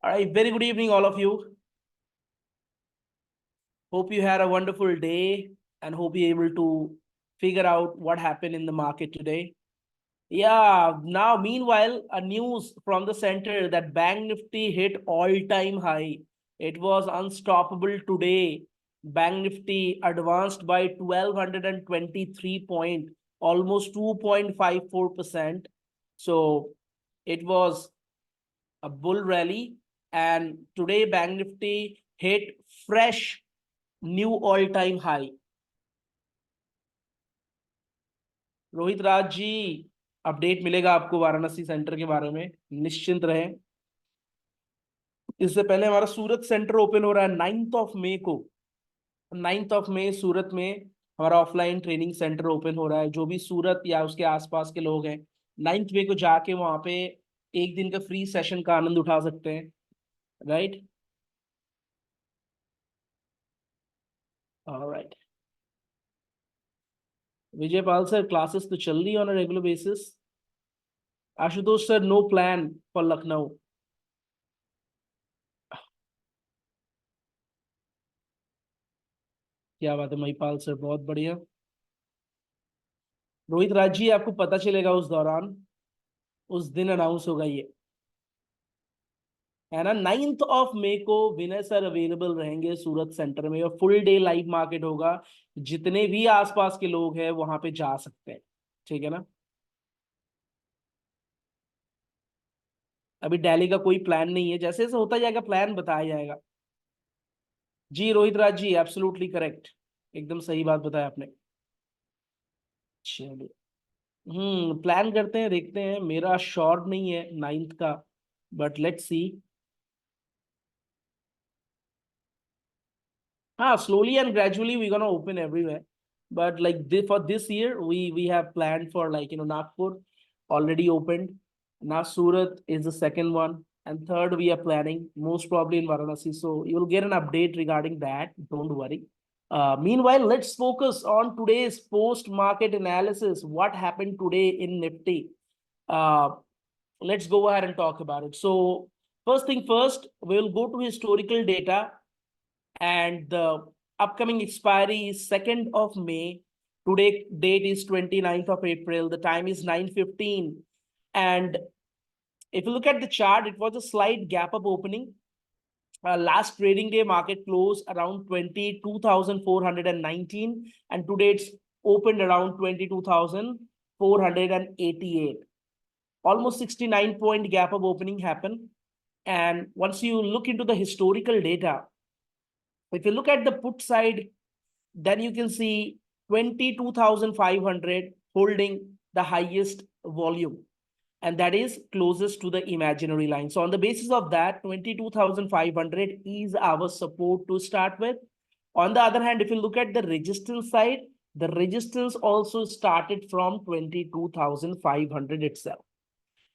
All right, very good evening, all of you. Hope you had a wonderful day and hope you're able to figure out what happened in the market today. Yeah, now meanwhile, a news from the center that Bank Nifty hit all-time high. It was unstoppable today. Bank Nifty advanced by 1,223 point, almost 2.54%. So it was a bull rally, and today Bank Nifty hit fresh new all-time high. Rohit Raj ji, update मिलेगा आपको Varanasi centre के बारे में, निश्चिंत रहें। इससे पहले हमारा सूरत सेंटर ओपन हो रहा है 9th ऑफ मई को। 9th ऑफ मई सूरत में हमारा ऑफलाइन ट्रेनिंग सेंटर ओपन हो रहा है। जो भी सूरत या उसके आसपास के लोग हैं, 9th मई को जाके वहां पे एक दिन का फ्री सेशन का आनंद उठा सकते हैं, right? Alright, Vijay Pal sir, classes तो चल रही है on a regular basis. Ashutosh sir, no plan for Lucknow. क्या बात है महिपाल सर, बहुत बढ़िया। रोहित राज जी, आपको पता चलेगा उस दौरान, उस दिन अनाउंस होगा ये, है ना। 9th ऑफ मई को विनय सर अवेलेबल रहेंगे सूरत सेंटर में और फुल डे लाइव मार्केट होगा। जितने भी आसपास के लोग हैं वहां पे जा सकते हैं, ठीक है ना। अभी दिल्ली का कोई प्लान नहीं है, जैसे जैसे होता जाएगा प्लान बताया जाएगा। जी रोहित राज जी, एब्सोल्युटली करेक्ट, एकदम सही बात बताया आपने। चलिए, प्लान करते हैं, देखते हैं। मेरा शॉर्ट नहीं है 9th का, but let's see. slowly and gradually we're gonna open everywhere, but like for this year we have planned for, like, Nagpur already opened. Now Surat is the second one, and third we are planning most probably in Varanasi, so you will get an update regarding that, don't worry. Meanwhile, let's focus on today's post market analysis. What happened today in Nifty? uh, let's go ahead and talk about it. So first thing first, we'll go to historical data, and the upcoming expiry is 2nd of May. Today date is 29th of April. The time is 9:15. And if you look at the chart, it was a slight gap up opening. Last trading day market closed around 22,419, and today it's opened around 22,488. Almost 69-point gap up opening happened. And once you look into the historical data, if you look at the put side, then you can see 22,500 holding the highest volume, and that is closest to the imaginary line. So on the basis of that, 22,500 is our support to start with. On the other hand, if you look at the resistance side, the resistance also started from 22,500 itself,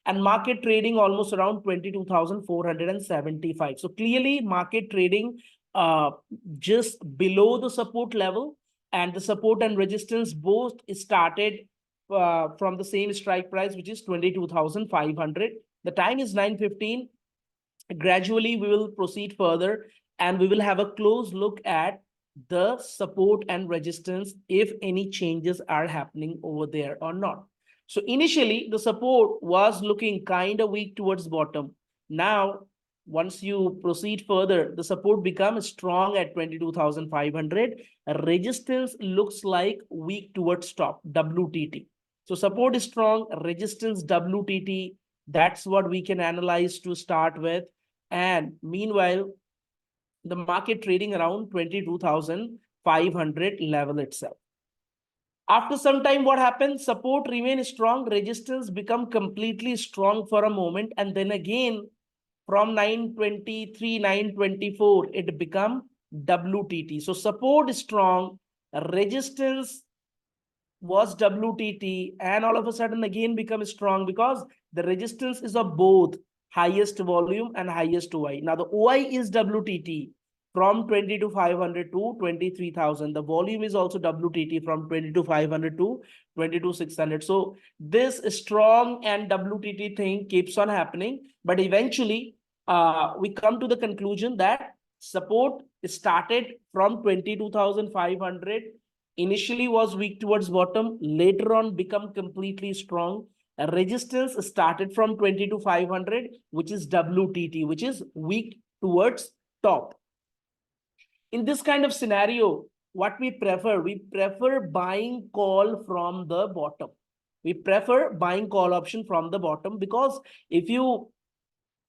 and market trading almost around 22,475. So clearly market trading just below the support level, and the support and resistance both started from the same strike price, which is 22,500. The time is 9:15. Gradually we will proceed further, and we will have a close look at the support and resistance, if any changes are happening over there or not. So initially the support was looking kind of weak towards bottom. Now once you proceed further, the support becomes strong at 22,500. Resistance looks like weak towards top, WTT. So support is strong, resistance WTT, that's what we can analyze to start with. And meanwhile, the market trading around 22,500 level itself. After some time, what happens? Support remain strong, resistance become completely strong for a moment, and then again from 923, 924, it become WTT. So support is strong, resistance was WTT, and all of a sudden again become strong because the resistance is of both highest volume and highest OI. Now the OI is WTT from 22,500 to 23,000. The volume is also WTT from 22,500 to 22,600. So this strong and WTT thing keeps on happening, but eventually we come to the conclusion that support started from 22,500, initially was weak towards bottom, later on become completely strong. A resistance started from 22,500, which is WTT, which is weak towards top. In this kind of scenario, what we prefer buying call from the bottom. We prefer buying call option from the bottom, because if you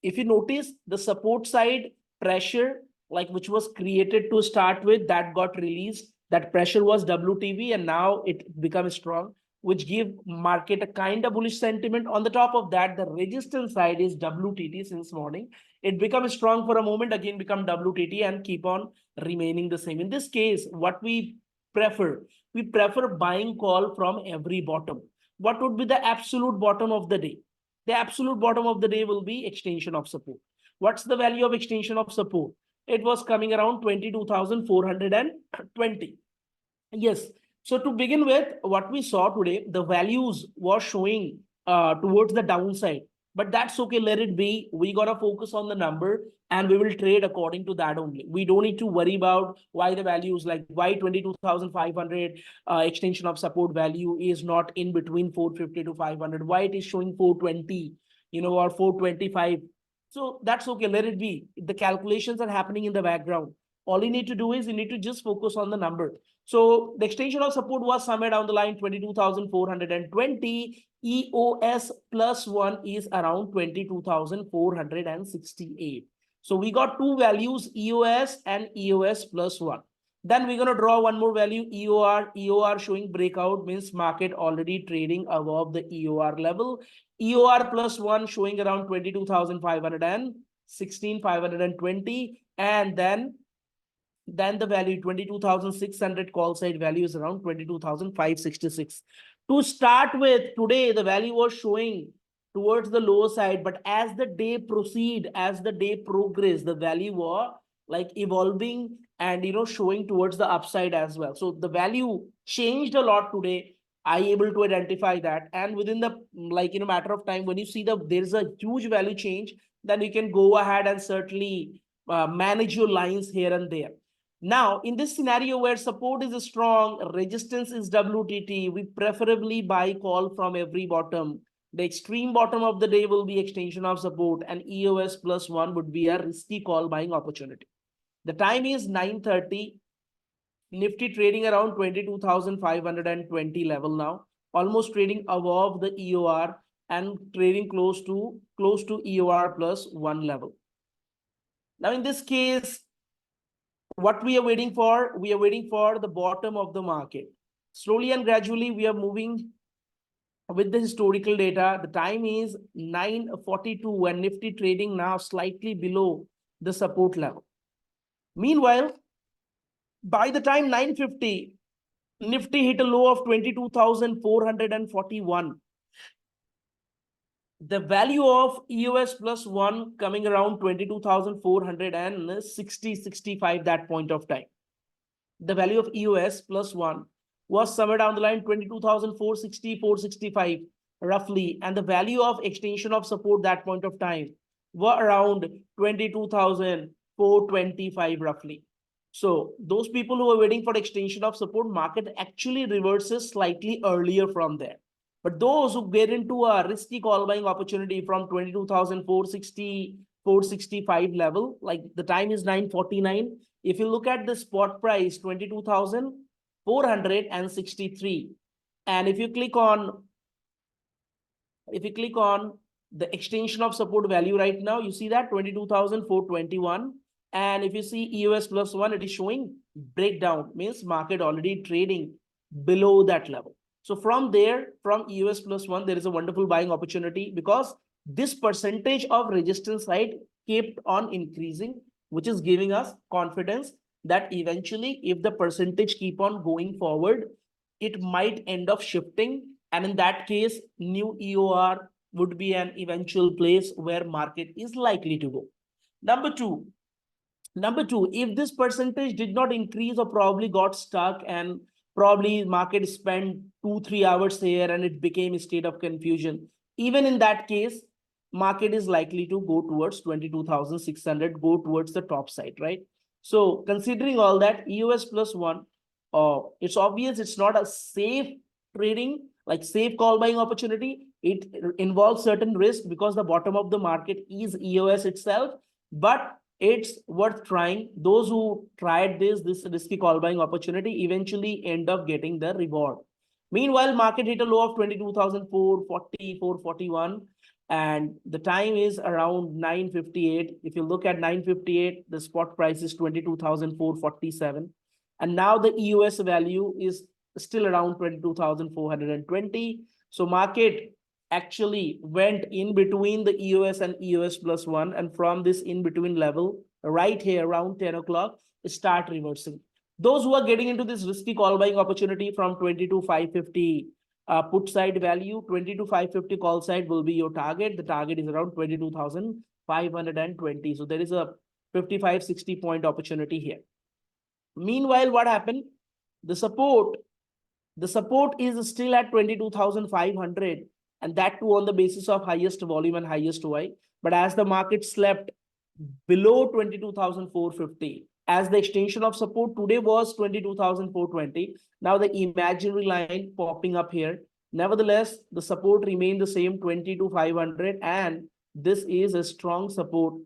notice the support side pressure, like which was created to start with, that got released, that pressure was WTV, and now it becomes strong, which give market a kind of bullish sentiment. On the top of that, the resistance side is WTT. Since morning it becomes strong for a moment, again become WTT, and keep on remaining the same. In this case, what we prefer buying call from every bottom. What would be the absolute bottom of the day? The absolute bottom of the day will be extension of support. What's the value of extension of support? It was coming around 22,420. Yes. So to begin with, what we saw today, the values were showing towards the downside. But that's okay, let it be. We got to focus on the number and we will trade according to that only. We don't need to worry about why the values, like why 22,500 extension of support value is not in between 450 to 500, why it is showing 420, or 425. So that's okay, let it be. The calculations are happening in the background. All you need to do is you need to just focus on the number. So the extension of support was somewhere down the line 22,420. EOS plus 1 is around 22,468. So we got two values, EOS and EOS plus 1. Then we're going to draw one more value, EOR. EOR showing breakout, means market already trading above the EOR level. EOR plus 1 showing around 22,516, 520. And then the value 22,600 call side value is around 22,566. To start with, today the value was showing towards the lower side, but as the day progressed, the value was like evolving and showing towards the upside as well. So the value changed a lot today. I able to identify that, and within the matter of time, when you see there's a huge value change, then you can go ahead and certainly manage your lines here and there. Now, in this scenario where support is strong, resistance is WTT, we preferably buy call from every bottom. The extreme bottom of the day will be extension of support, and EOS plus 1 would be a risky call buying opportunity. The time is 9:30. Nifty trading around 22,520 level now, almost trading above the EOR and trading close to EOR plus 1 level. Now, in this case, what we are waiting for? We are waiting for the bottom of the market. Slowly and gradually, we are moving with the historical data. The time is 9:42 and Nifty trading now slightly below the support level. Meanwhile, by the time 9:50, Nifty hit a low of 22,441. The value of EOS plus 1 coming around 22,460, 65 that point of time. The value of EOS plus 1 was somewhere down the line 22,460, 465 roughly. And the value of extension of support that point of time were around 22,425 roughly. So those people who are waiting for extension of support, market actually reverses slightly earlier from there. But those who get into a risky call buying opportunity from 22,460, 465 level, like the time is 9:49. If you look at the spot price, 22,463. And if you click on the extension of support value right now, you see that 22,421. And if you see EOS plus 1, it is showing breakdown, means market already trading below that level. So from there, from EOS plus 1, there is a wonderful buying opportunity, because this percentage of resistance side kept on increasing, which is giving us confidence that eventually, if the percentage keep on going forward, it might end up shifting. And in that case, new EOR would be an eventual place where market is likely to go. Number two, if this percentage did not increase or probably got stuck, and probably market spent 2-3 hours here and it became a state of confusion, even in that case, market is likely to go towards 22,600, go towards the top side, right? So considering all that, EOS plus one, it's obvious it's not a safe trading, like safe call buying opportunity. It involves certain risk because the bottom of the market is EOS itself, but it's worth trying. Those who tried this risky call buying opportunity eventually end up getting the reward. Meanwhile, market hit a low of 22,440, 441, and the time is around 9:58. If you look at 9:58, the spot price is 22,447. And now the EOS value is still around 22,420. So market actually went in between the EOS and EOS plus one. And from this in between level, right here around 10 o'clock, start reversing. Those who are getting into this risky call buying opportunity from 22,550 put side value, 22,550 call side will be your target. The target is around 22,520. So there is a 55-60 point opportunity here. Meanwhile, what happened? The support is still at 22,500, and that too on the basis of highest volume and highest Y. But as the market slept below 22,450, as the extension of support today was 22,420, now the imaginary line popping up here. Nevertheless, the support remained the same, 22,500, and this is a strong support.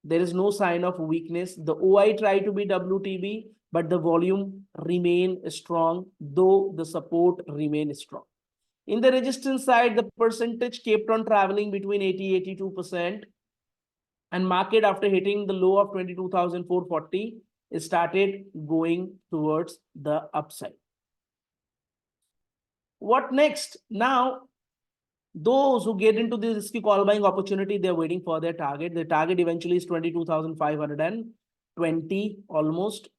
There is no sign of weakness. The OI tried to be WTB, but the volume remained strong, though the support remained strong. In the resistance side, the percentage kept on traveling between 80-82%. And market, after hitting the low of 22,440, it started going towards the upside. What next? Now, those who get into this risky call buying opportunity, they're waiting for their target. The target eventually is 22,520 almost.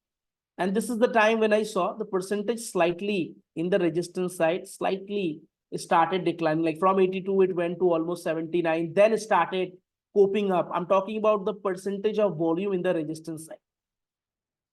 And this is the time when I saw the percentage slightly in the resistance side, slightly started declining. Like from 82, it went to almost 79, then it started coping up. I'm talking about the percentage of volume in the resistance side.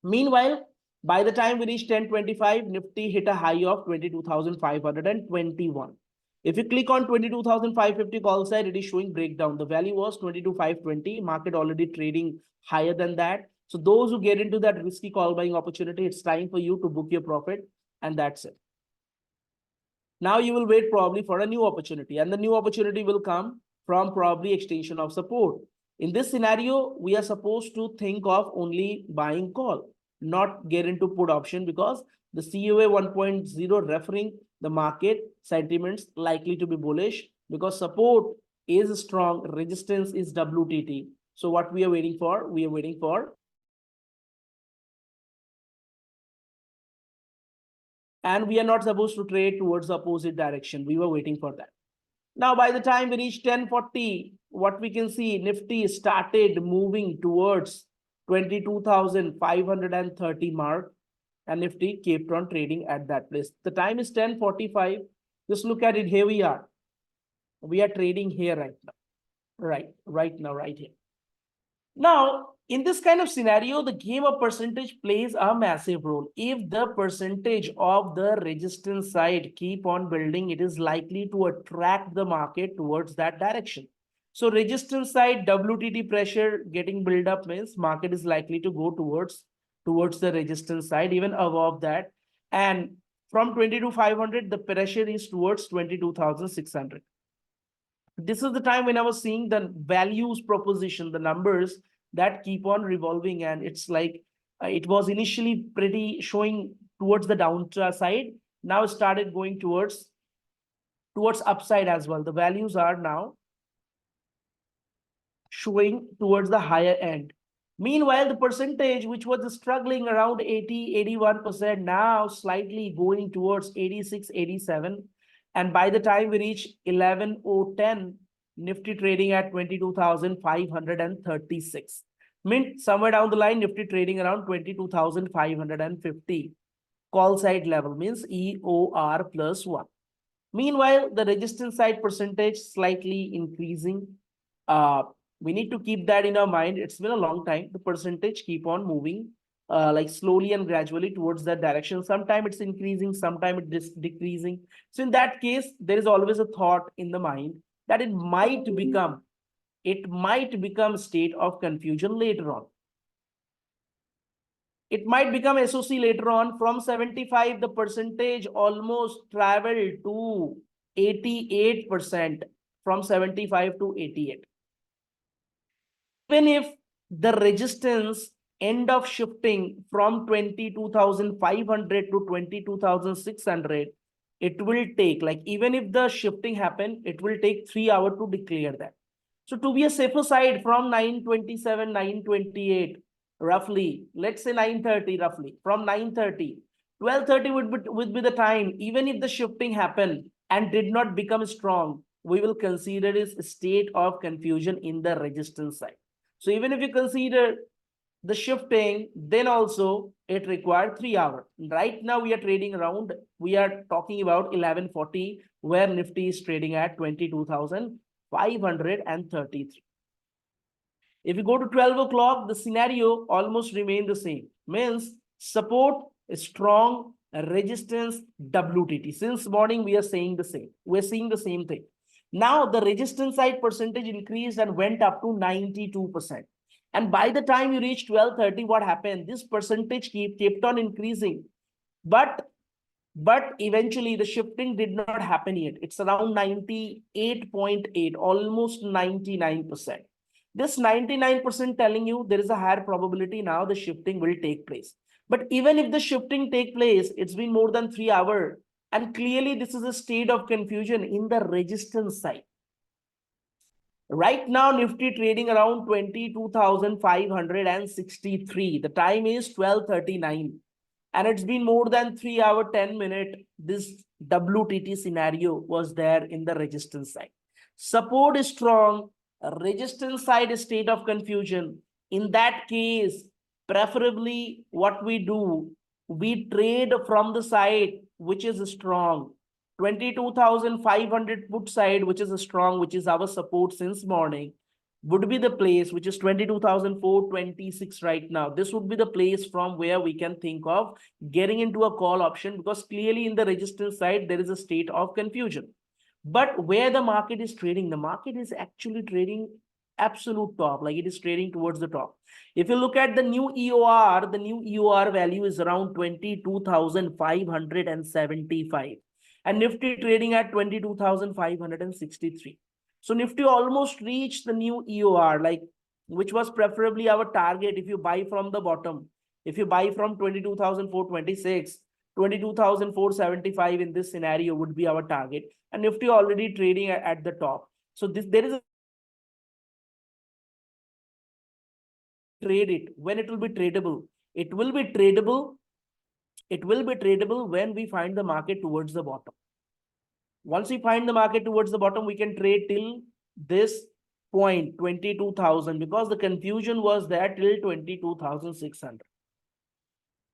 Meanwhile, by the time we reached 1025, Nifty hit a high of 22,521. If you click on 22,550 call side, it is showing breakdown. The value was 22,520. Market already trading higher than that. So those who get into that risky call buying opportunity, it's time for you to book your profit, and that's it. Now you will wait probably for a new opportunity, and the new opportunity will come from probably extension of support. In this scenario, we are supposed to think of only buying call, not get into put option, because the COA 1.0 referring the market sentiments likely to be bullish, because support is strong, resistance is WTT. So what we are waiting for? We are waiting for, and we are not supposed to trade towards the opposite direction. We were waiting for that. Now, by the time we reach 1040, what we can see, Nifty started moving towards 22,530 mark, and Nifty kept on trading at that place. The time is 10:45. Just look at it. Here we are. We are trading here right now. Right here. Now, in this kind of scenario, the game of percentage plays a massive role. If the percentage of the resistance side keep on building, it is likely to attract the market towards that direction. So resistance side, WTT pressure getting built up means market is likely to go towards the resistance side, even above that. And from 22,500, the pressure is towards 22,600. This is the time when I was seeing the values proposition, the numbers that keep on revolving, and it's like it was initially pretty showing towards the downside. Now it started going towards upside as well. The values are now showing towards the higher end. Meanwhile, the percentage which was struggling around 80-81%, now slightly going towards 86-87. And by the time we reach 11:10, Nifty trading at 22,536. Means somewhere down the line, Nifty trading around 22,550. Call side level means EOR plus 1. Meanwhile, the resistance side percentage slightly increasing. We need to keep that in our mind. It's been a long time. The percentage keep on moving like slowly and gradually towards that direction. Sometimes it's increasing, sometimes it's decreasing. So in that case, there is always a thought in the mind that it might become it might become state of confusion later on. It might become SOC later on. From 75, the percentage almost traveled to 88%, from 75 to 88. Even if the resistance end of shifting from 22,500 to 22,600, it will take, like, even if the shifting happen, it will take 3 hours to declare that. So to be a safer side, from 927, 928, roughly, let's say 930, roughly, from 930, 1230 would be the time. Even if the shifting happened and did not become strong, we will consider it a state of confusion in the resistance side. So even if you consider the shifting, then also it required 3 hours. Right now we are trading around, we are talking about 1140, where Nifty is trading at 22,533. If you go to 12 o'clock, the scenario almost remained the same. Means support is strong, resistance WTT. Since morning we are saying the same. We're seeing the same thing. Now the resistance side percentage increased and went up to 92%. And by the time you reach 1230, what happened? This percentage kept on increasing. But eventually the shifting did not happen yet. It's around 98.8, almost 99%. This 99% telling you there is a higher probability now the shifting will take place. But even if the shifting take place, it's been more than 3 hours. And clearly this is a state of confusion in the resistance side. Right now, Nifty trading around 22,563. The time is 12:39. And it's been more than 3 hours, 10 minutes. This WTT scenario was there in the resistance side. Support is strong. Resistance side is state of confusion. In that case, preferably what we do, we trade from the side which is strong. 22,500 put side, which is strong, which is our support since morning, would be the place, which is 22,426 right now. This would be the place from where we can think of getting into a call option, because clearly in the resistance side, there is a state of confusion. But where the market is trading, the market is actually trading absolute top, like it is trading towards the top. If you look at the new EOR, the new EOR value is around 22,575. And Nifty trading at 22,563. So Nifty almost reached the new EOR, like, which was preferably our target if you buy from the bottom. If you buy from 22,426, 22,475 in this scenario would be our target. And Nifty already trading at the top. So there is a trade it when it will be tradable. It will be tradable. It will be tradable when we find the market towards the bottom. Once we find the market towards the bottom, we can trade till this point, 22,000, because the confusion was there till 22,600.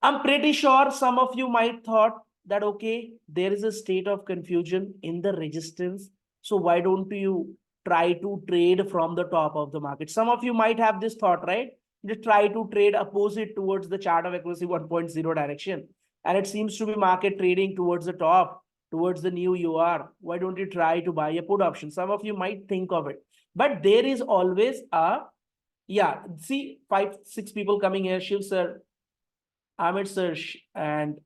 I'm pretty sure some of you might thought that, okay, there is a state of confusion in the resistance. So why don't you try to trade from the top of the market? Some of you might have this thought, right? Just try to trade opposite towards the chart of accuracy 1.0 direction. And it seems to be market trading towards the top, towards the new UR. Why don't you try to buy a put option? Some of you might think of it. But there is always a, yeah, see, 5-6 people coming here. Shiv sir, Amit sir, and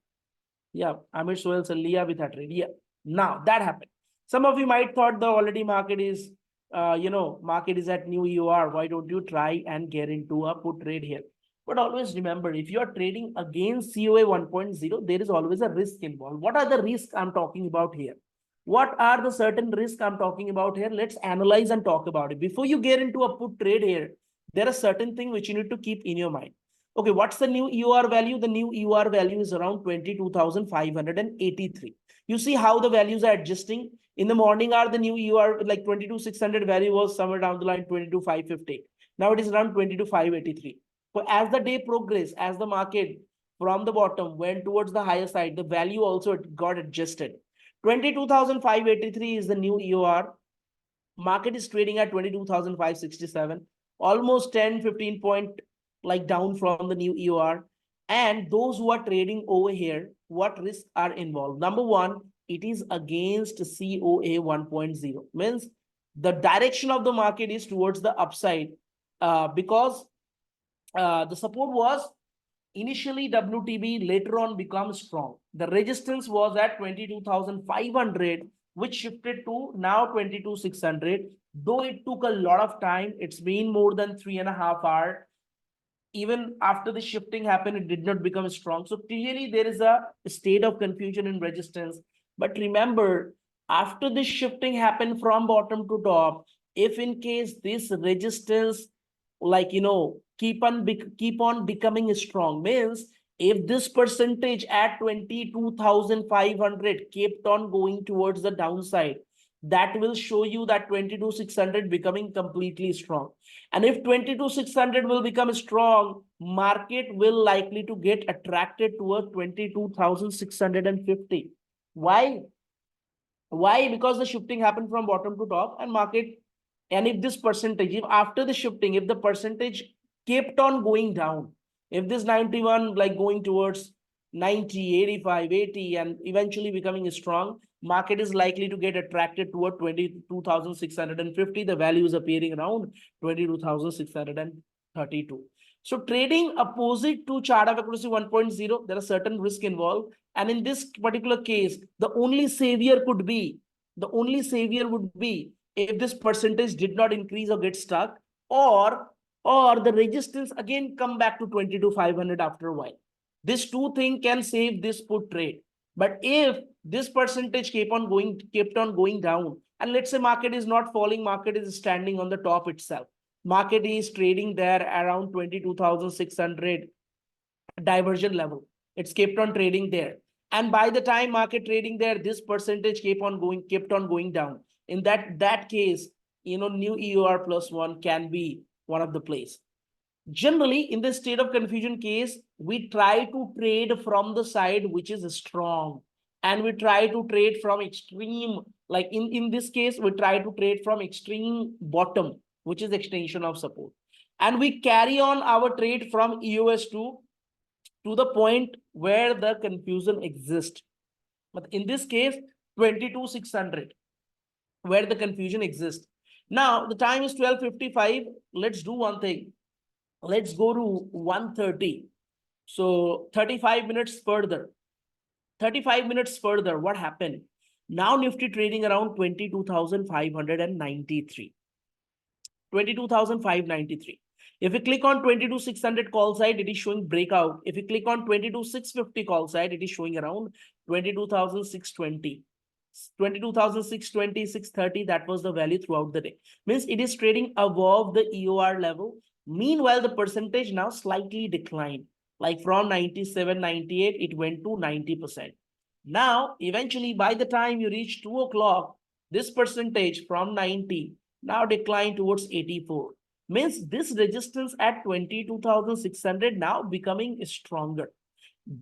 yeah, Amit Sohel sir, Leah with that trade. Yeah, now that happened. Some of you might thought the already market is, market is at new EOR. Why don't you try and get into a put trade here? But always remember, if you are trading against COA 1.0, there is always a risk involved. What are the risks I'm talking about here? What are the certain risks I'm talking about here? Let's analyze and talk about it. Before you get into a put trade here, there are certain things which you need to keep in your mind. Okay, what's the new EOR value? The new EOR value is around 22,583. You see how the values are adjusting. In the morning hour, the new EOR, like 22,600 value was somewhere down the line 22,550. Now it is around 22,583. So as the day progressed, as the market from the bottom went towards the higher side, the value also got adjusted. 22,583 is the new EOR. Market is trading at 22,567, almost 10-15 point like down from the new EOR. And those who are trading over here, what risks are involved? Number one, it is against COA 1.0. Means The direction of the market is towards the upside because the support was initially WTB, later on become strong. The resistance was at 22,500, which shifted to now 22,600. Though it took a lot of time, it's been more than 3.5 hours. Even after the shifting happened, it did not become strong. So clearly there is a state of confusion in resistance. But remember, after this shifting happened from bottom to top, if in case this resistance, like, keep on becoming strong, means if this percentage at 22,500 kept on going towards the downside, that will show you that 22,600 becoming completely strong. And if 22,600 will become strong, market will likely to get attracted towards 22,650. Why? Because the shifting happened from bottom to top, and market, and if this percentage, if after the shifting, if the percentage kept on going down, if this 91 like going towards 90, 85, 80, and eventually becoming strong, market is likely to get attracted toward 22,650. The value is appearing around 22,632. So trading opposite to chart of accuracy 1.0, there are certain risk involved. And in this particular case, the only savior would be if this percentage did not increase or get stuck, or the resistance again come back to 22,500 after a while. This two thing can save this put trade. But if this percentage kept on going down, and let's say market is not falling, market is standing on the top itself, market is trading there around 22,600 diversion level, it's kept on trading there, and by the time market trading there, this percentage kept on going down. In that case, new EOR plus one can be one of the plays. Generally, in this state of confusion case, we try to trade from the side which is strong, and we try to trade from extreme, like in this case, we try to trade from extreme bottom, which is extension of support, and we carry on our trade from EOS to the point where the confusion exists. But in this case, 22,600, where the confusion exists. Now the time is 12:55. Let's do one thing. Let's go to 1:30. So 35 minutes further. 35 minutes further, what happened? Now Nifty trading around 22,593. 22,593. If you click on 22,600 call side, it is showing breakout. If you click on 22,650 call side, it is showing around 22,620. 22,620, 630, that was the value throughout the day. Means it is trading above the EOR level. Meanwhile, the percentage now slightly declined. Like from 97, 98, it went to 90%. Now, eventually, by the time you reach 2 o'clock, this percentage from 90 now declined towards 84. Means this resistance at 22,600 now becoming stronger.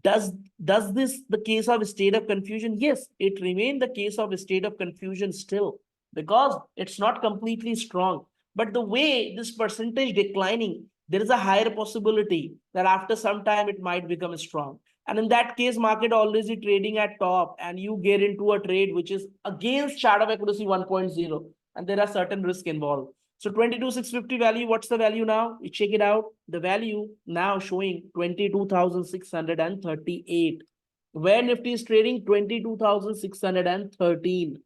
Does this the case of a state of confusion? Yes, it remained the case of a state of confusion still, because it's not completely strong. But the way this percentage declining, there is a higher possibility that after some time it might become strong. And in that case, market always is trading at top, and you get into a trade which is against chart of accuracy 1.0, and there are certain risk involved. So 22,650 value, what's the value now? You check it out. The value now showing 22,638. Where Nifty is trading 22,613.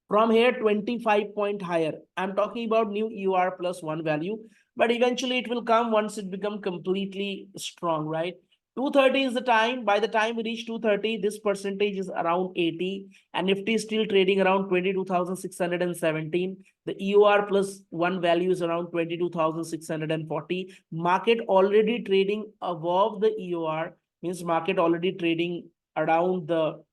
From here, 25 point higher. I'm talking about new EOR plus one value, but eventually it will come once it become completely strong, right? 230 is the time. By the time we reach 230, this percentage is around 80, and Nifty is still trading around 22,617. The EOR plus one value is around 22,640. Market already trading above the EOR, means market already trading around the,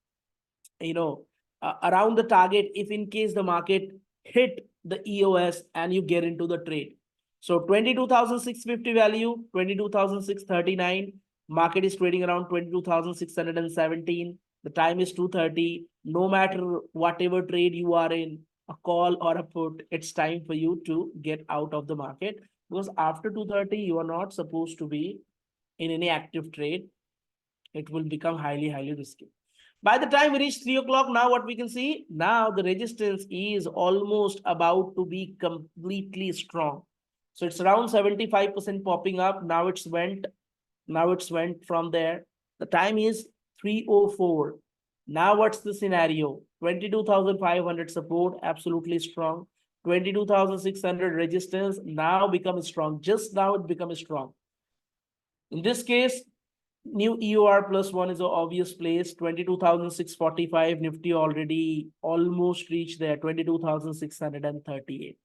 around the target, if in case the market hit the EOS and you get into the trade. So 22,650 value, 22,639. Market is trading around 22,617. The time is 2:30. No matter whatever trade you are in, a call or a put, it's time for you to get out of the market, because after 2:30, you are not supposed to be in any active trade. It will become highly, highly risky. By the time we reach 3 o'clock, now what we can see, now the resistance is almost about to be completely strong. So it's around 75% popping up. Now it's went from there. The time is 3:04. Now what's the scenario? 22,500 support, absolutely strong. 22,600 resistance now becomes strong. Just now it becomes strong. In this case, new EOR plus one is an obvious place. 22,645 Nifty already almost reached there. 22,638.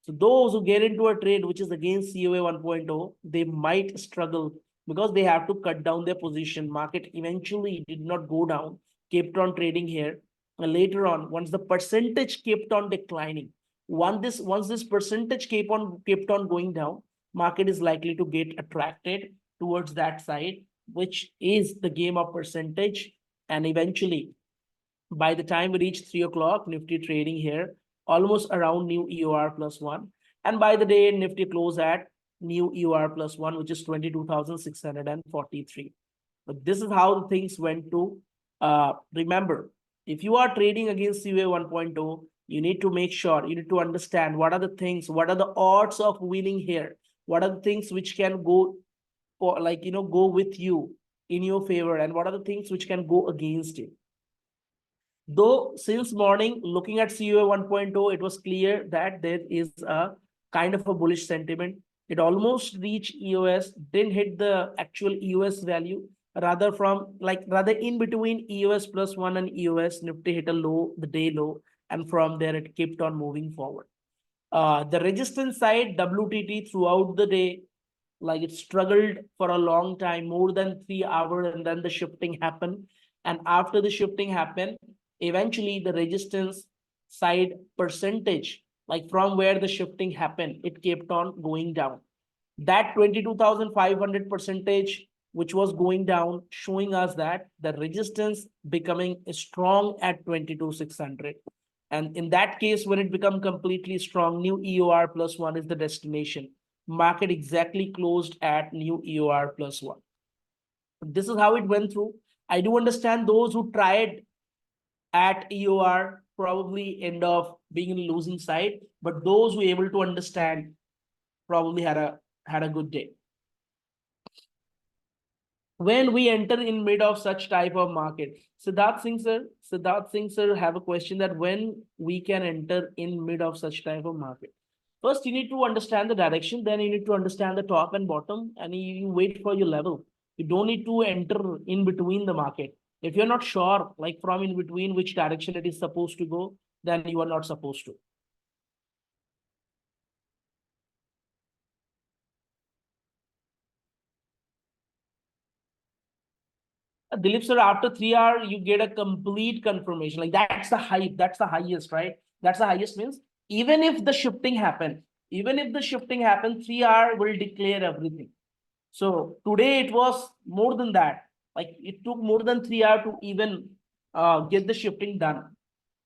So those who get into a trade which is against COA 1.0, they might struggle because they have to cut down their position. Market eventually did not go down, kept on trading here. And later on, once the percentage kept on declining, once this percentage kept on going down, market is likely to get attracted towards that side, which is the game of percentage. And eventually, by the time we reach 3 o'clock, Nifty trading here, almost around new EOR plus one. And by the day, Nifty close at new EOR plus one, which is 22,643. But this is how the things went to. Remember, if you are trading against COA 1.0, you need to make sure, you need to understand what are the things, what are the odds of winning here? What are the things which can go for, go with you in your favor, and what are the things which can go against it? Though since morning, looking at COA 1.0, it was clear that there is a kind of a bullish sentiment. It almost reached EOS, didn't hit the actual EOS value, rather in between EOS plus one and EOS, Nifty hit a low, the day low, and from there it kept on moving forward. The resistance side, WTT throughout the day, like it struggled for a long time, more than 3 hours, and then the shifting happened. And after the shifting happened, eventually the resistance side percentage, like from where the shifting happened, it kept on going down. That 22,500 percentage, which was going down, showing us that the resistance becoming strong at 22,600. And in that case, when it become completely strong, new EOR plus one is the destination. Market exactly closed at new EOR plus one. This is how it went through. I do understand those who tried at EOR probably end up being in losing side, but those who are able to understand probably had a good day. When we enter in mid of such type of market, Siddharth Singh sir have a question that when we can enter in mid of such type of market. First, you need to understand the direction, then you need to understand the top and bottom, and you wait for your level. You don't need to enter in between the market. If you're not sure, like from in between which direction it is supposed to go, then you are not supposed to. Dilip sir, after 3 hours, you get a complete confirmation. Like that's the hype, that's the highest, right? That's the highest means even if the shifting happen, 3 hours will declare everything. So today it was more than that. Like it took more than 3 hours to even get the shifting done.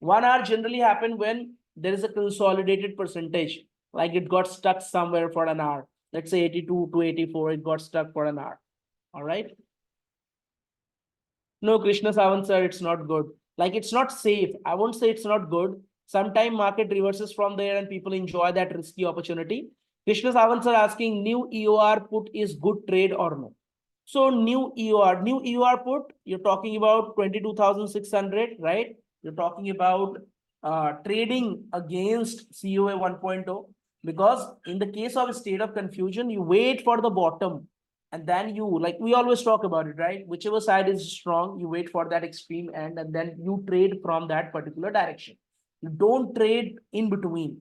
1 hour generally happen when there is a consolidated percentage, like it got stuck somewhere for an hour. Let's say 82 to 84, it got stuck for an hour. All right. No, Krishna Sawant sir, it's not good. Like it's not safe. I won't say it's not good. Sometime market reverses from there and people enjoy that risky opportunity. Krishna Sawant sir asking new EOR put is good trade or no? So new EOR put, you're talking about 22,600, right? You're talking about trading against COA 1.0, because in the case of a state of confusion, you wait for the bottom. And then you, like we always talk about it, right? Whichever side is strong, you wait for that extreme end, and then you trade from that particular direction. You don't trade in between.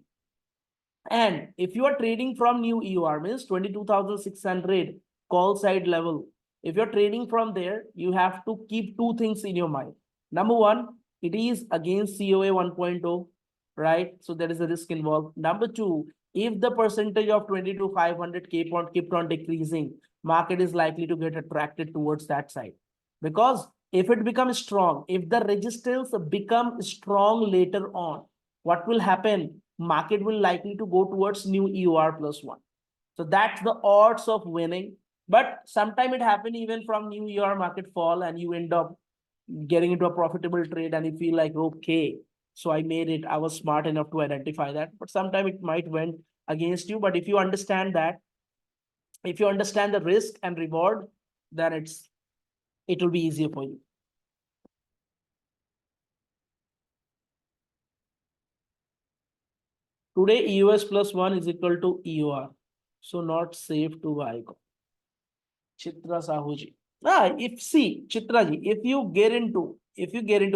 And if you are trading from new EOR, means 22,600 call side level, if you're trading from there, you have to keep two things in your mind. Number one, it is against COA 1.0, right? So there is a risk involved. Number two, if the percentage of 22,500 kept on decreasing, market is likely to get attracted towards that side. Because if it becomes strong, if the resistance becomes strong later on, what will happen? Market will likely to go towards new EOR plus one. So that's the odds of winning. But sometime it happen even from new EOR market fall and you end up getting into a profitable trade and you feel like, okay, so I made it. I was smart enough to identify that, but sometimes it might went against you. But if you understand that, if you understand the risk and reward, then it will be easier for you. Today, EOS plus 1 is equal to EOR. So not safe to buy. Chitra Sahuji. Chitra ji, if you get into,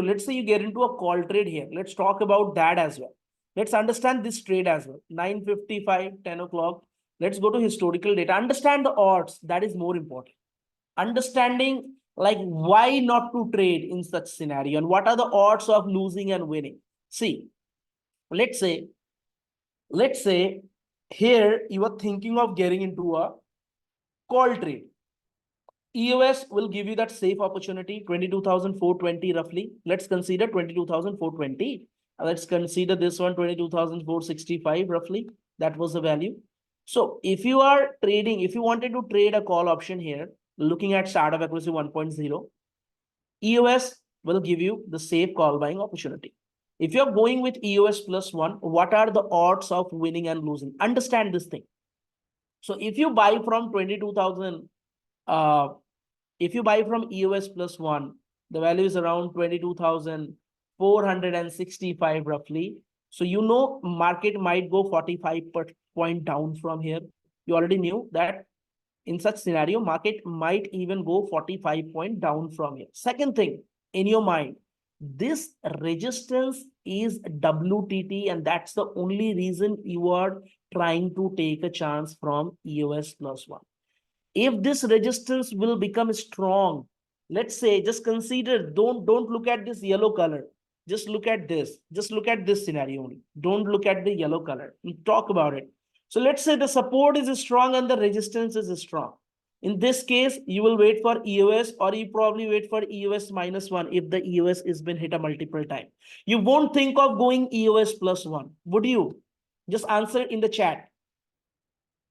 let's say you get into a call trade here. Let's talk about that as well. Let's understand this trade as well. 9:55, 10 o'clock. Let's go to historical data. Understand the odds. That is more important. Understanding like why not to trade in such scenario and what are the odds of losing and winning. See, let's say here you are thinking of getting into a call trade. EOS will give you that safe opportunity, 22,420 roughly. Let's consider 22,420. Let's consider this one, 22,465 roughly. That was the value. So if you are trading, if you wanted to trade a call option here, looking at startup accuracy 1.0, EOS will give you the safe call buying opportunity. If you're going with EOS plus 1, what are the odds of winning and losing? Understand this thing. So if you buy from 22,000, if you buy from EOS plus 1, the value is around 22,465 roughly. So you know market might go 45 point down from here. You already knew that in such scenario, market might even go 45 point down from here. Second thing in your mind, this resistance is WTT, and that's the only reason you are trying to take a chance from EOS plus 1. If this resistance will become strong, let's say, just consider, don't look at this yellow color. Just look at this. Just look at this scenario only. Don't look at the yellow color. We'll talk about it. So let's say the support is strong and the resistance is strong. In this case, you will wait for EOS, or you probably wait for EOS minus 1 if the EOS has been hit a multiple time. You won't think of going EOS plus 1. Would you? Just answer in the chat.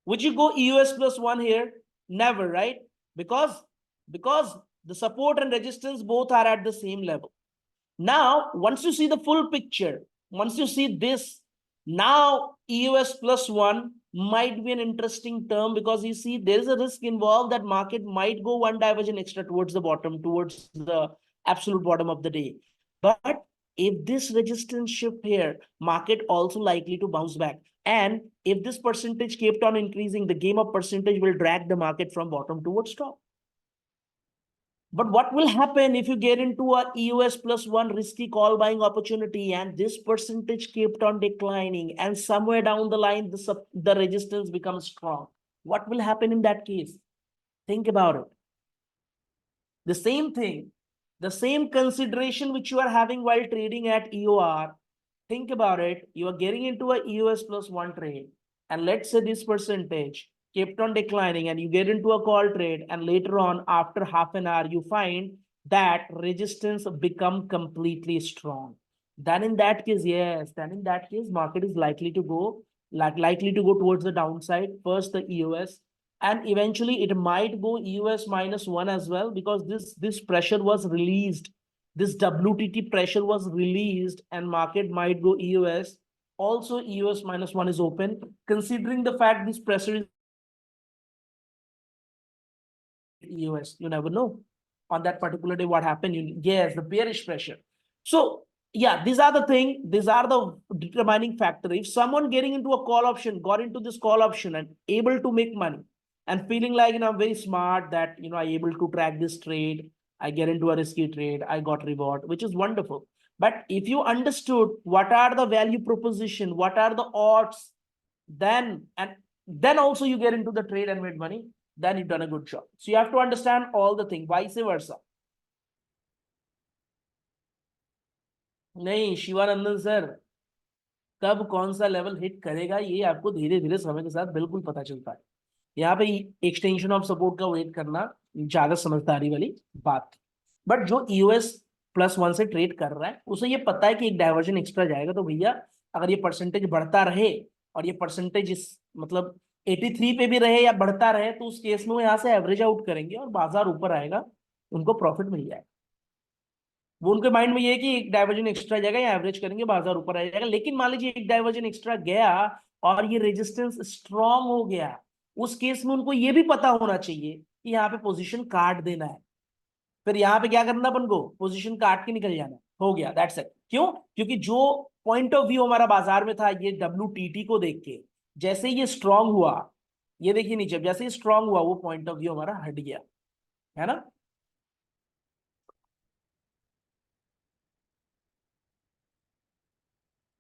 Would you go EOS plus 1 here? Never, right? Because the support and resistance both are at the same level. Now, once you see the full picture, once you see this, now EOS plus 1 might be an interesting term, because you see there is a risk involved that market might go one diversion extra towards the bottom, towards the absolute bottom of the day. But if this resistance shift here, market also likely to bounce back. And if this percentage kept on increasing, the game of percentage will drag the market from bottom towards top. But what will happen if you get into a EOS plus 1 risky call buying opportunity and this percentage kept on declining, and somewhere down the line, the resistance becomes strong? What will happen in that case? Think about it. The same thing, the same consideration which you are having while trading at EOR, think about it. You are getting into a EOS plus 1 trade, and let's say this percentage kept on declining, and you get into a call trade, and later on, after half an hour, you find that resistance become completely strong. Then in that case, yes, market is likely to go towards the downside. First the EOS, and eventually it might go EOS minus 1 as well, because this pressure was released. This WTT pressure was released, and market might go EOS. Also, EOS minus 1 is open, considering the fact this pressure is EOS. You never know on that particular day what happened. Yes, the bearish pressure. So yeah, these are the determining factor. If someone getting into a call option, got into this call option and able to make money, and feeling like, I'm very smart, that I able to track this trade, I get into a risky trade, I got reward, which is wonderful. But if you understood what are the value proposition, what are the odds, then also you get into the trade and made money, then you've done a good job. So you have to understand all the things, vice versa. नहीं, Sivanandan sir, कब कौन सा level hit करेगा ये आपको धीरे धीरे समय के साथ बिल्कुल पता चलता है. यहाँ पे एक्सटेंशन ऑफ सपोर्ट का वेट करना ज्यादा समझदारी वाली बात. बट जो यूएस प्लस 1 से ट्रेड कर रहा है, उसे ये पता है कि एक डायवर्जन एक्स्ट्रा जाएगा, तो भैया अगर ये परसेंटेज बढ़ता रहे और ये परसेंटेज मतलब 83 पे भी रहे या बढ़ता रहे, तो उस केस में वो यहाँ से एवरेज आउट करेंगे और बाजार ऊपर आएगा, उनको प्रॉफिट मिल जाएगा. वो उनके माइंड में ये है कि एक डाइवर्जन एक्स्ट्रा जाएगा या एवरेज करेंगे बाजार ऊपर आ जाएगा। लेकिन मान लीजिए एक डाइवर्जन एक्स्ट्रा गया और ये रेजिस्टेंस स्ट्रांग हो गया, उस केस में उनको ये भी पता होना चाहिए कि यहाँ पे पोजीशन काट देना है। फिर यहाँ पे क्या करना अपन को, पोजीशन काट के निकल जाना, हो गया, दैट्स इट। क्यों? क्योंकि जो पॉइंट ऑफ व्यू हमारा बाजार में था ये WTT को देख के, जैसे ही ये स्ट्रांग हुआ, ये देखिए नीचे जैसे ही स्ट्रांग हुआ वो पॉइंट ऑफ व्यू हमारा हट गया, है ना।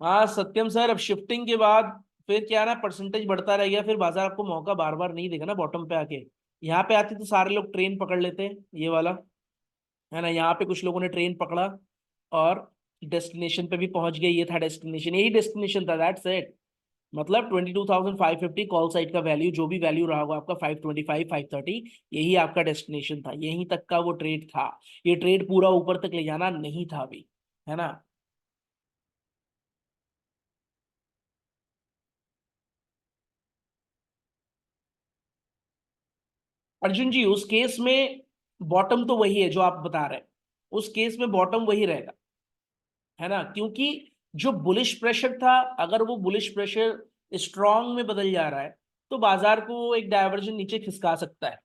हाँ सत्यम सर, अब शिफ्टिंग के बाद फिर क्या ना, परसेंटेज बढ़ता रह गया, फिर बाजार आपको मौका बार बार नहीं देगा ना बॉटम पे आके। यहाँ पे आती तो सारे लोग ट्रेन पकड़ लेते, ये वाला, है ना। यहाँ पे कुछ लोगों ने ट्रेन पकड़ा और डेस्टिनेशन पे भी पहुंच गए, ये था डेस्टिनेशन, यही डेस्टिनेशन था, दैट्स इट। मतलब 22,550 कॉल साइट का वैल्यू, जो भी वैल्यू रहा होगा आपका 525 530, यही आपका डेस्टिनेशन था, यहीं तक का वो ट्रेड था। ये ट्रेड पूरा ऊपर तक ले जाना नहीं था अभी, है ना। अर्जुन जी उस केस में बॉटम तो वही है जो आप बता रहे हैं, उस केस में बॉटम वही रहेगा, है ना। क्योंकि जो बुलिश प्रेशर था, अगर वो बुलिश प्रेशर स्ट्रांग में बदल जा रहा है तो बाजार को एक डायवर्जन नीचे खिसका सकता है।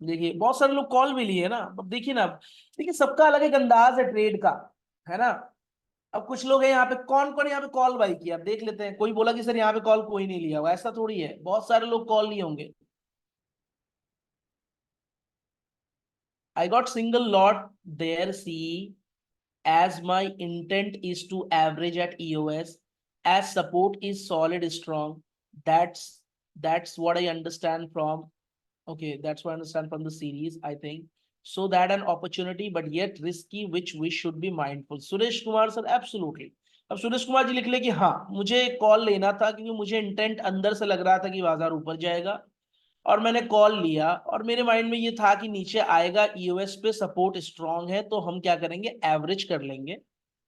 देखिए बहुत सारे लोग कॉल भी लिए ना, अब देखिए ना, देखिए सबका अलग एक अंदाज है ट्रेड का, है ना। अब कुछ लोग हैं यहाँ पे, कौन कौन यहाँ पे कॉल बाई किया, अब देख लेते हैं। कोई बोला कि सर यहाँ पे कॉल कोई नहीं लिया हुआ, ऐसा थोड़ी है, बहुत सारे लोग कॉल लिए होंगे। I got single lot there, see, as my intent is to average at EOS, as support is solid strong. That's that's what I understand from, okay, that's what I understand from the series, I think. So that an opportunity, but yet risky, which we should be mindful. Suresh Kumar sir, absolutely. अब सुरेश कुमार जी लिख ले कि हाँ मुझे call लेना था क्योंकि मुझे इंटेंट अंदर से लग रहा था कि बाजार ऊपर जाएगा, और मैंने कॉल लिया और मेरे माइंड में ये था कि नीचे आएगा, ईओएस पे सपोर्ट स्ट्रांग है तो हम क्या करेंगे, एवरेज कर लेंगे,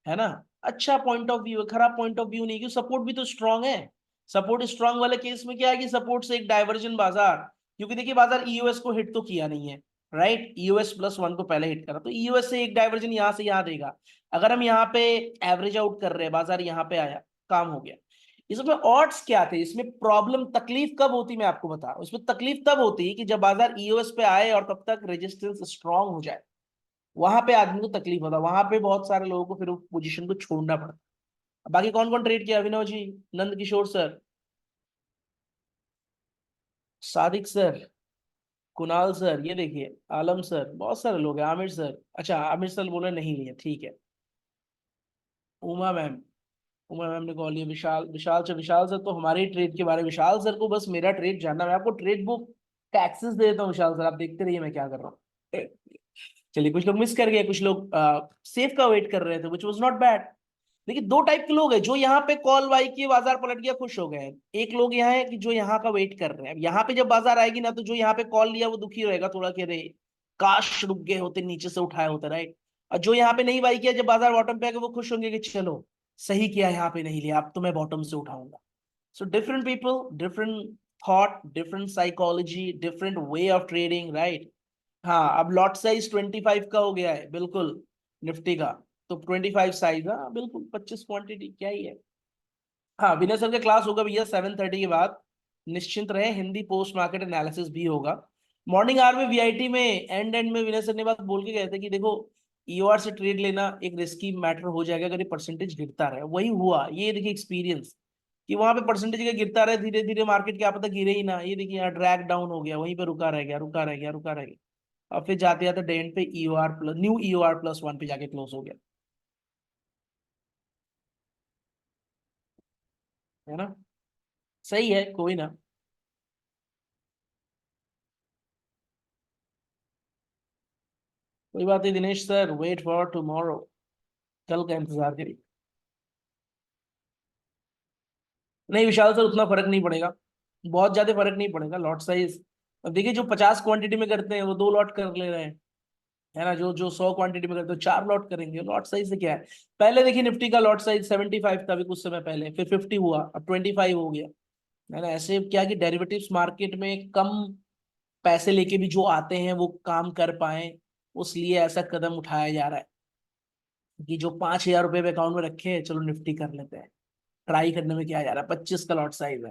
है ना। अच्छा पॉइंट ऑफ व्यू है, खराब पॉइंट ऑफ व्यू नहीं, क्योंकि सपोर्ट भी तो स्ट्रांग है। सपोर्ट स्ट्रांग वाले केस में क्या है कि सपोर्ट से एक डाइवर्जन बाजार, क्योंकि देखिए बाजार ईओएस को हिट तो किया नहीं है, राइट, ईओएस+1 को पहले हिट करा, तो ईओएस से एक डाइवर्जन यहां से यहां देगा। अगर हम यहाँ पे एवरेज आउट कर रहे हैं, बाजार यहाँ पे आया, काम हो गया। इसमें ऑड्स क्या थे, इसमें प्रॉब्लम तकलीफ कब होती, मैं आपको बता रहा हूं, इसमें तकलीफ तब होती कि जब बाजार ईओएस पे आए और तब तक रेजिस्टेंस स्ट्रांग हो जाए, वहां पे आदमी को तकलीफ होता, वहां पे बहुत सारे लोगों को फिर पोजीशन को छोड़ना पड़ता। बाकी कौन कौन ट्रेड किया, Abhinav ji, Nand Kishore sir, Sadiq sir, Kunal sir, ये देखिए आलम सर, बहुत सारे लोग हैं, आमिर सर, अच्छा आमिर सर बोले नहीं लिए, ठीक है। उमा मैम, उमा मैम ने कॉल लिया, विशाल, विशाल सर तो हमारे ही ट्रेड के बारे में, विशाल सर को बस मेरा ट्रेड जानना, मैं आपको ट्रेड बुक टैक्सेस दे देता हूँ विशाल सर, आप देखते रहिए मैं क्या कर रहा हूँ। चलिए कुछ लोग मिस कर गए, कुछ लोग सेफ का वेट कर रहे थे, विच वॉज नॉट बैड। देखिए दो टाइप के लोग हैं, जो यहाँ पे कॉल बाई किए बाजार पलट गया खुश हो गए, एक लोग यहाँ है कि जो यहाँ का वेट कर रहे हैं। अब यहाँ पे जब बाजार आएगी ना, तो जो यहाँ पे कॉल लिया वो दुखी रहेगा थोड़ा, कि अरे काश रुक गए होते, नीचे से उठाए होते, राइट। और जो यहाँ पे नहीं बाई किया, जब बाजार बॉटम पे आएगा वो खुश होंगे कि चलो सही किया यहाँ पे नहीं लिया, अब तो मैं बॉटम से उठाऊंगा। So different people, different thought, different psychology, different way of trading, right. हाँ अब लॉट साइज 25 का हो गया है, बिल्कुल, निफ्टी का। तो 25 साइज, हाँ बिल्कुल, 25 क्वांटिटी क्या ही है। हाँ विनय सर का क्लास होगा भैया 7:30 के बाद, निश्चिंत रहे, हिंदी पोस्ट मार्केट एनालिसिस भी होगा। मॉर्निंग आवर में वीआईटी में एंड में विनय सर ने बात बोल के गए थे कि देखो ईओआर से ट्रेड लेना एक रिस्की मैटर हो जाएगा अगर ये परसेंटेज गिरता रहे, वही हुआ, ये देखिए एक्सपीरियंस, कि वहां पे परसेंटेज का गिरता रहे, धीरे धीरे मार्केट क्या पता गिरे ही ना, ये देखिए यहाँ ड्रैग डाउन हो गया, वहीं पे रुका रह गया, रुका रह गया, रुका रह गया, और फिर जाते जाते डे एंड पे ईओआर प्लस, न्यू ईओआर+1 पे जाके क्लोज हो गया, है ना। सही है, कोई ना। कोई बात नहीं Dinesh sir, wait for tomorrow, कल का इंतजार करिए। नहीं विशाल सर उतना फर्क नहीं पड़ेगा, बहुत ज्यादा फर्क नहीं पड़ेगा, लॉट साइज, अब देखिए जो 50 क्वांटिटी में करते हैं वो 2 लॉट कर ले रहे हैं, है ना। जो जो 100 क्वांटिटी में करते हैं 4 लॉट करेंगे, लॉट साइज से क्या है। पहले देखिए निफ्टी का लॉट साइज 75 था अभी कुछ समय पहले, फिर 50 हुआ, अब 25 हो गया, है ना। ऐसे क्या कि डेरिवेटिव्स मार्केट में कम पैसे लेके भी जो आते हैं वो काम कर पाए, उसलिए ऐसा कदम उठाया जा रहा है कि जो 5,000 रुपए पे अकाउंट में रखे हैं, चलो निफ्टी कर लेते हैं। ट्राई करने में क्या जा रहा है, 25 का लॉट साइज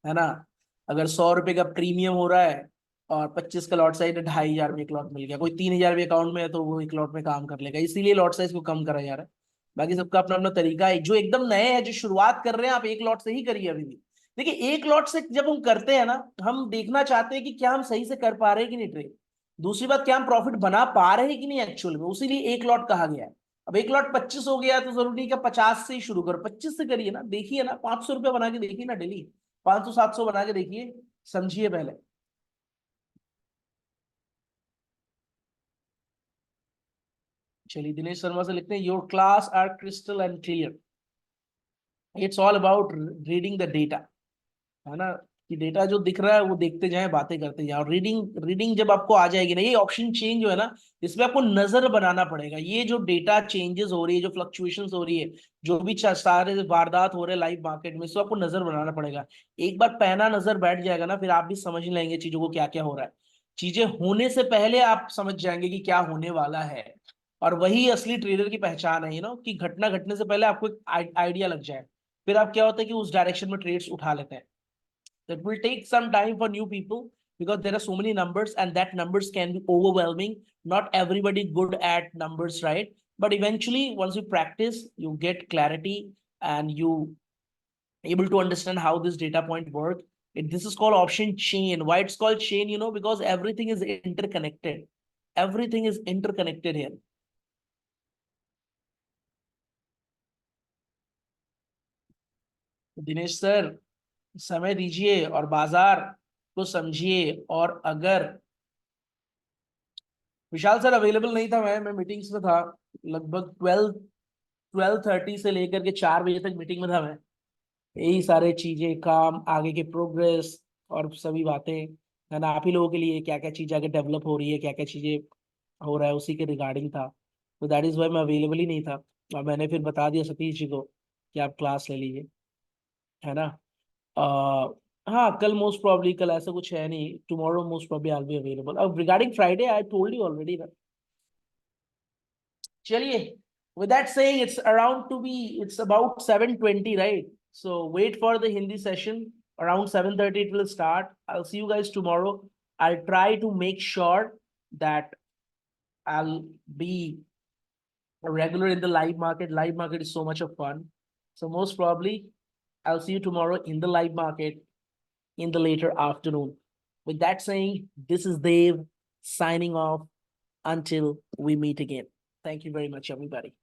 है ना। अगर 100 रुपए का प्रीमियम हो रहा है और 25 का लॉट साइज है, 2,500 में एक लॉट मिल गया। कोई 3,000 भी अकाउंट में है तो वो एक लॉट में काम कर लेगा, इसीलिए लॉट साइज को कम करा जा रहा है। बाकी सबका अपना अपना तरीका है। जो एकदम नए हैं, जो शुरुआत कर रहे हैं, आप एक लॉट से ही करिए अभी भी। देखिए, एक लॉट से जब हम करते हैं ना, हम देखना चाहते हैं कि क्या हम सही से कर पा रहे हैं कि नहीं ट्रेड। दूसरी बात, क्या हम प्रॉफिट बना पा रहे हैं कि नहीं एक्चुअल में, उसीलिए एक लॉट कहा गया है। अब एक लॉट 25 हो गया तो जरूरी है कि 50 से ही शुरू करो, 25 से करिए ना। देखिए ना, 500 रुपये बना के देखिए ना डेली, 500 700 बना के देखिए, समझिए पहले। चलिए, दिनेश शर्मा से लिखते हैं, your class are crystal and clear, it's all about reading the data, है ना। कि डेटा जो दिख रहा है वो देखते जाएं, बातें करते जाएं, और रीडिंग रीडिंग जब आपको आ जाएगी ना, ये ऑप्शन चेंज जो है ना, इसमें आपको नजर बनाना पड़ेगा। ये जो डेटा चेंजेस हो रही है, जो फ्लक्चुएशंस हो रही है, जो भी सारे वारदात हो रहे हैं लाइव मार्केट में, इसको आपको नजर बनाना पड़ेगा। एक बार पहना नजर बैठ जाएगा ना, फिर आप भी समझ लेंगे चीजों को क्या क्या हो रहा है। चीजें होने से पहले आप समझ जाएंगे कि क्या होने वाला है। और वही असली ट्रेडर की पहचान है, कि घटना घटने से पहले आपको एक आइडिया लग जाए। फिर आप क्या होता है कि उस डायरेक्शन में ट्रेड्स उठा लेते हैं। That will take some time for new people because there are so many numbers and that numbers can be overwhelming. Not everybody good at numbers, right? But eventually, once you practice, you get clarity and you able to understand how this data point work. This is called option chain. Why it's called chain? Because everything is interconnected. Everything is interconnected here. Dinesh sir, समय दीजिए और बाजार को समझिए। और अगर विशाल sir available नहीं था, मैं मीटिंग्स में था। लगभग 12:30 से लेकर के 4 बजे तक मीटिंग में था मैं। यही सारे चीजें, काम आगे के प्रोग्रेस और सभी बातें, है ना। आप ही लोगों के लिए क्या क्या चीजें आगे डेवलप हो रही है, क्या क्या चीजें हो रहा है, उसी के रिगार्डिंग था। तो दैट इज वाई मैं अवेलेबल ही नहीं था। और मैंने फिर बता दिया सतीश जी को कि आप क्लास ले लीजिए, है ना। हाँ, कल मोस्ट प्रॉब्ली, कल ऐसा कुछ है नहीं, tomorrow most probably I be available. अब regarding Friday, I told you already. चलिए, with that saying, it's about 7:20, right? So wait for the Hindi session. Around 7:30 it will start. I'll see you guys tomorrow. I'll try to make sure that I'll be a regular in the live market. Live market is so much of fun. So most probably I'll see you tomorrow in the live market in the later afternoon. With that saying, this is Dave signing off until we meet again. Thank you very much, everybody.